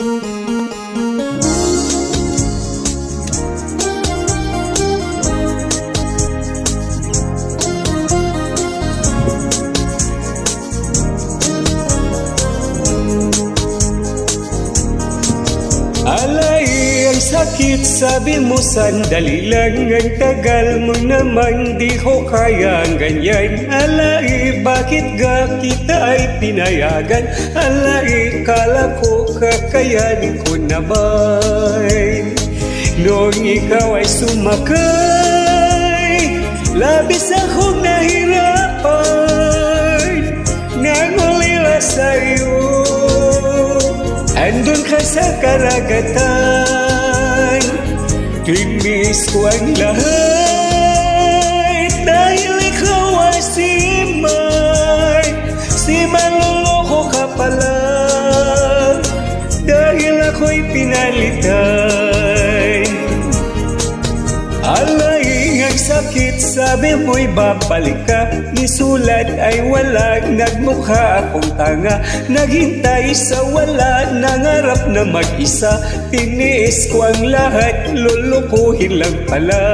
Alay ang sakit, sabi mo sandali lang. Ang tagal mo naman, di ko kaya ang ganyan. Alay, bakit ga kita ay pinayagan? Alay, kala ko kakayanin ko naman. Noong ikaw ay sumakay, labis akong nahirapan. Nangulila sa'yo, andun ka sa karagatan. Tiniis ko ang lahat dahil ikaw ay si manloloko ka pala. Dahil ako'y pinalitan. Alay, ang sakit, sabi mo'y babalik ka. Nisulat ay wala, nagmukha akong tanga. Naghintay sa wala, nangarap na mag-isa. Tiniis ko ang lahat, lulukuhin lang pala.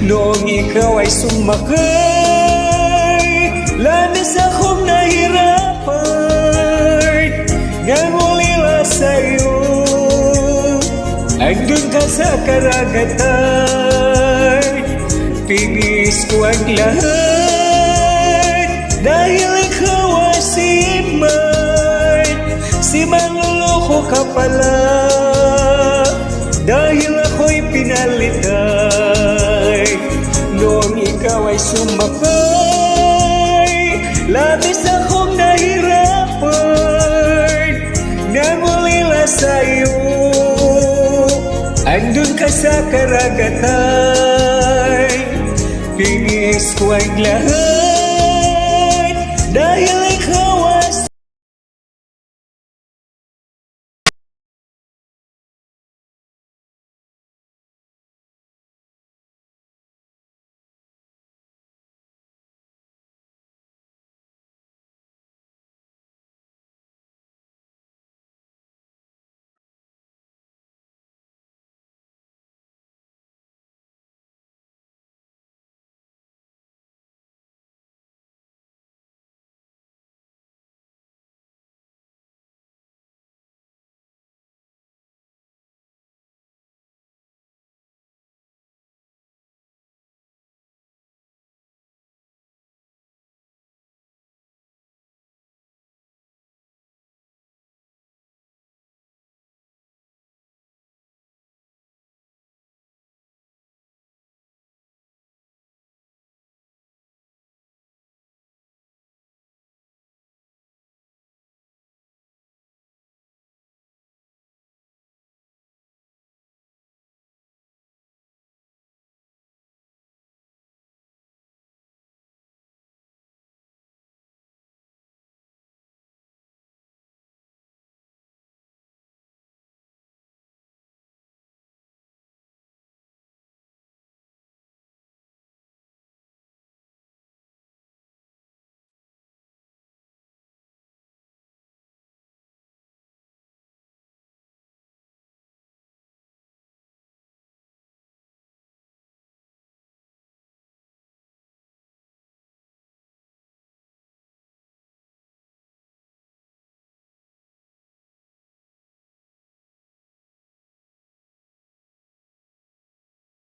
Noong ikaw ay sumakay, labis akong nahirapan. Nangulila sa'yo, andun ka sa karagatan. Tiniis ko ang lahat dahil ikaw ay si manloloko ka pala. Dahil ako'y pinalitan. Noong ikaw ay sumakay, labis akong nahirapan. Nangulila sa'yo, andun ka sa karagatan. Tiniis ko ang lahat dahil